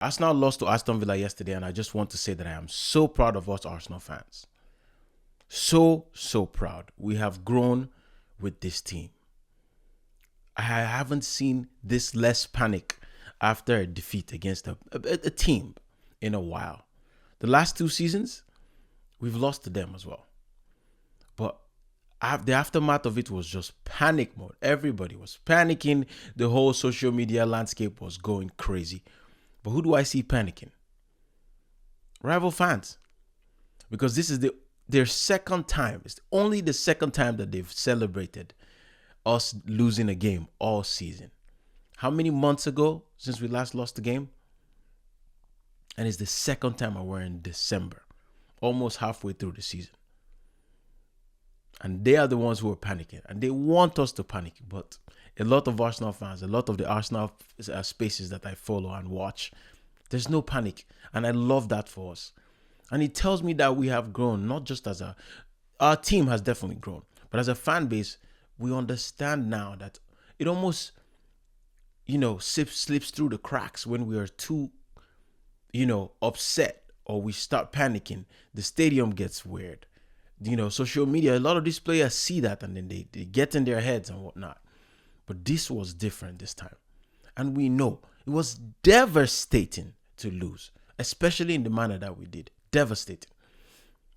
Arsenal lost to Aston Villa yesterday, and I just want to say that I am so proud of us Arsenal fans. So proud. We have grown with this team. I haven't seen this less panic after a defeat against a team in a while. The last 2 seasons, we've lost to them as well. But the aftermath of it was just panic mode. Everybody was panicking. The whole social media landscape was going crazy. But who do I see panicking? Rival fans. Because this is their second time. It's only the second time that they've celebrated us losing a game all season. How many months ago since we last lost the game? And it's the second time, and we're in December, almost halfway through the season. And they are the ones who are panicking, and they want us to panic. But a lot of Arsenal fans, a lot of the Arsenal spaces that I follow and watch, there's no panic. And I love that for us. And it tells me that we have grown, not just as our team has definitely grown, but as a fan base, we understand now that it almost, slips through the cracks when we are too, upset or we start panicking. The stadium gets weird. Social media, a lot of these players see that and then they get in their heads and whatnot. But this was different this time. And we know it was devastating to lose, especially in the manner that we did. Devastating.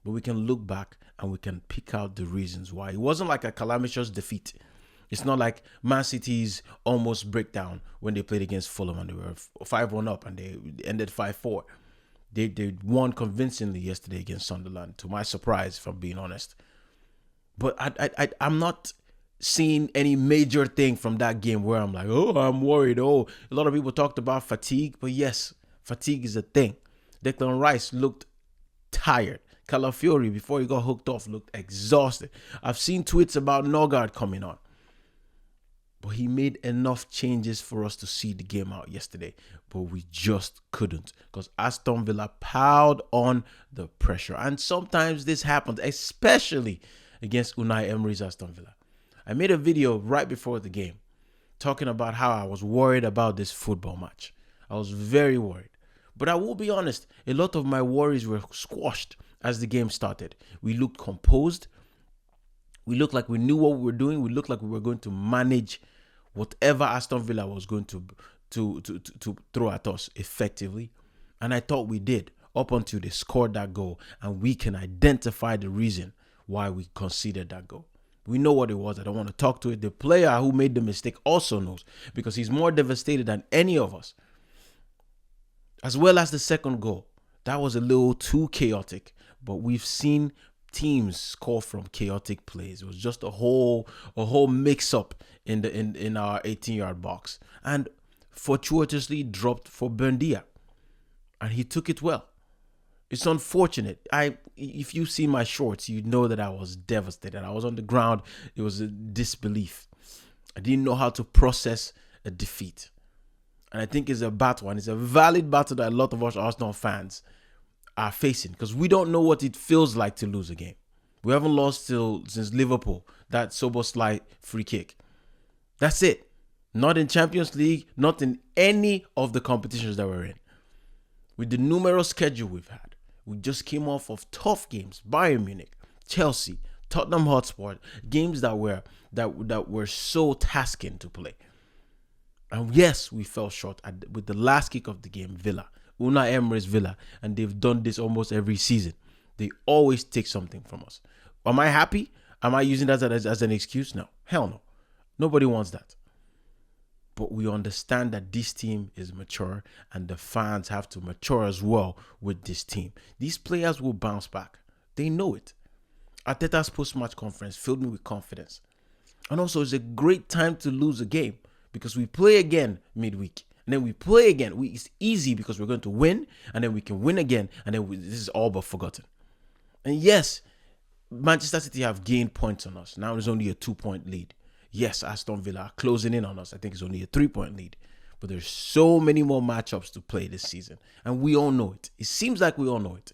But we can look back and we can pick out the reasons why. It wasn't like a calamitous defeat. It's not like Man City's almost breakdown when they played against Fulham and they were 5-1 up and they ended 5-4. They won convincingly yesterday against Sunderland, to my surprise, if I'm being honest. But I'm not seeing any major thing from that game where I'm like, oh, I'm worried. Oh, a lot of people talked about fatigue. But yes, fatigue is a thing. Declan Rice looked tired. Calafiori, before he got hooked off, looked exhausted. I've seen tweets about Norgard coming on. But he made enough changes for us to see the game out yesterday. But we just couldn't, because Aston Villa piled on the pressure. And sometimes this happens, especially against Unai Emery's Aston Villa. I made a video right before the game talking about how I was worried about this football match. I was very worried. But I will be honest, a lot of my worries were squashed as the game started. We looked composed. We looked like we knew what we were doing. We looked like we were going to manage whatever Aston Villa was going to throw at us effectively. And I thought we did, up until they scored that goal. And we can identify the reason why we conceded that goal. We know what it was. I don't want to talk to it. The player who made the mistake also knows, because he's more devastated than any of us. As well as the second goal. That was a little too chaotic. But we've seen teams score from chaotic plays. It was just a whole mix-up in our 18-yard box. And fortuitously dropped for Buendia. And he took it well. It's unfortunate. If you see my shorts, you know that I was devastated. I was on the ground. It was a disbelief. I didn't know how to process a defeat. And I think it's a battle, and it's a valid battle that a lot of us Arsenal fans are facing, because we don't know what it feels like to lose a game. We haven't lost since Liverpool, that Szoboszlai free kick. That's it. Not in Champions League, not in any of the competitions that we're in. With the numerous schedule we've had, we just came off of tough games. Bayern Munich, Chelsea, Tottenham Hotspur, games that were so tasking to play. And yes, we fell short with the last kick of the game, Villa. Unai Emery's Villa. And they've done this almost every season. They always take something from us. Am I happy? Am I using that as an excuse? No. Hell no. Nobody wants that. But we understand that this team is mature, and the fans have to mature as well with this team. These players will bounce back. They know it. Arteta's post-match conference filled me with confidence. And also, it's a great time to lose a game, because we play again midweek. And then we play again. It's easy because we're going to win. And then we can win again. And then this is all but forgotten. And yes, Manchester City have gained points on us. Now there's only a 2-point lead. Yes, Aston Villa are closing in on us. I think it's only a 3-point lead. But there's so many more matchups to play this season. And we all know it. It seems like we all know it.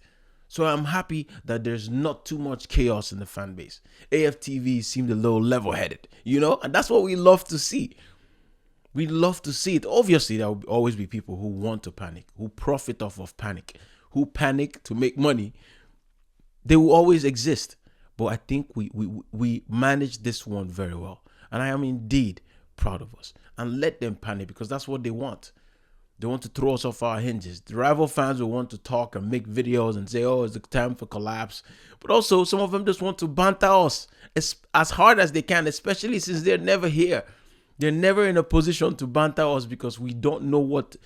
So I'm happy that there's not too much chaos in the fan base. AFTV seemed a little level-headed, and that's what we love to see. We love to see it. Obviously, there will always be people who want to panic, who profit off of panic, who panic to make money. They will always exist. But I think we managed this one very well. And I am indeed proud of us. And let them panic, because that's what they want. They want to throw us off our hinges. The rival fans will want to talk and make videos and say, oh, it's the time for collapse. But also, some of them just want to banter us as hard as they can, especially since they're never here. They're never in a position to banter us because we don't know what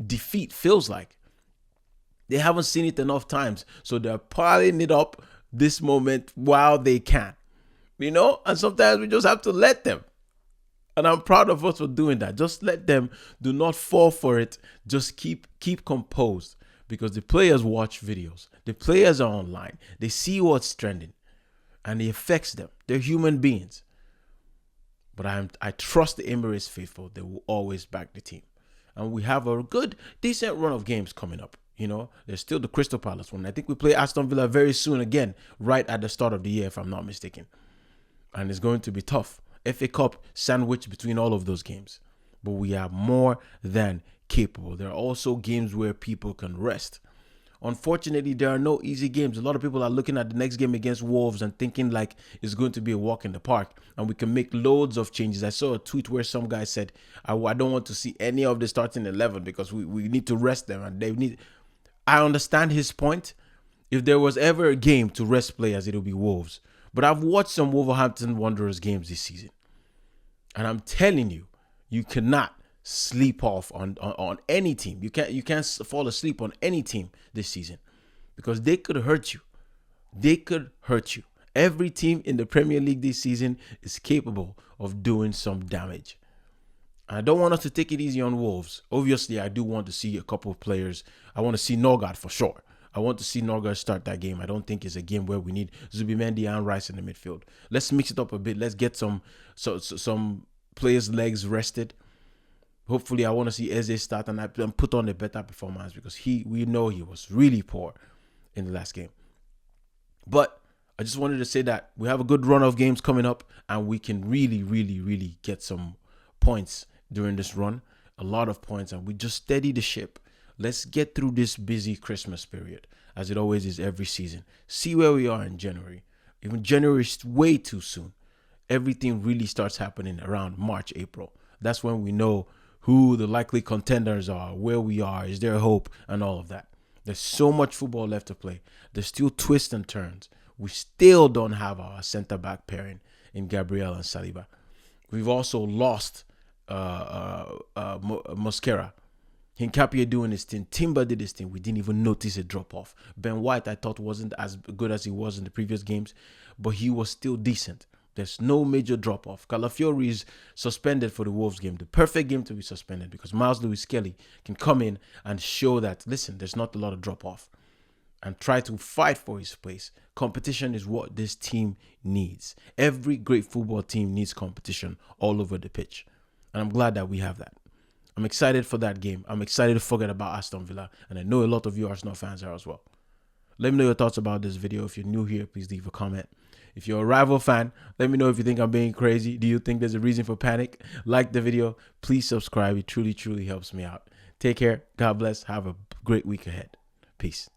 defeat feels like. They haven't seen it enough times. So they're piling it up this moment while they can. And sometimes we just have to let them. And I'm proud of us for doing that. Just let them. Do not fall for it. Just keep composed, because the players watch videos. The players are online. They see what's trending, and it affects them. They're human beings. But I trust the Emirates faithful. They will always back the team. And we have a good, decent run of games coming up. There's still the Crystal Palace one. I think we play Aston Villa very soon again, right at the start of the year, if I'm not mistaken. And it's going to be tough. FA Cup sandwiched between all of those games. But we are more than capable. There are also games where people can rest. Unfortunately, there are no easy games. A lot of people are looking at the next game against Wolves and thinking like it's going to be a walk in the park and we can make loads of changes. I saw a tweet where some guy said, I don't want to see any of the starting 11 because we need to rest them. And I understand his point. If there was ever a game to rest players, it'll be Wolves. But I've watched some Wolverhampton Wanderers games this season. And I'm telling you, you cannot sleep off on any team. You can't fall asleep on any team this season, because they could hurt you. They could hurt you. Every team in the Premier League this season is capable of doing some damage. I don't want us to take it easy on Wolves. Obviously, I do want to see a couple of players. I want to see Norgard for sure. I want to see Norgard start that game. I don't think it's a game where we need Zubimendi and Rice in the midfield. Let's mix it up a bit. Let's get some players' legs rested. Hopefully, I want to see Eze start and put on a better performance, because we know he was really poor in the last game. But I just wanted to say that we have a good run of games coming up, and we can really, really, really get some points during this run. A lot of points, and we just steady the ship. Let's get through this busy Christmas period, as it always is every season. See where we are in January. Even January is way too soon. Everything really starts happening around March, April. That's when we know who the likely contenders are, where we are, is there hope, and all of that. There's so much football left to play. There's still twists and turns. We still don't have our centre-back pairing in Gabriel and Saliba. We've also lost Mosquera. Hincapie doing his thing. Timber did his thing. We didn't even notice a drop-off. Ben White, I thought, wasn't as good as he was in the previous games, but he was still decent. There's no major drop-off. Calafiori is suspended for the Wolves game. The perfect game to be suspended, because Miles Lewis-Skelly can come in and show that, listen, there's not a lot of drop-off, and try to fight for his place. Competition is what this team needs. Every great football team needs competition all over the pitch. And I'm glad that we have that. I'm excited for that game. I'm excited to forget about Aston Villa. And I know a lot of you Arsenal fans are as well. Let me know your thoughts about this video. If you're new here, please leave a comment. If you're a rival fan, let me know if you think I'm being crazy. Do you think there's a reason for panic? Like the video. Please subscribe. It truly, truly helps me out. Take care. God bless. Have a great week ahead. Peace.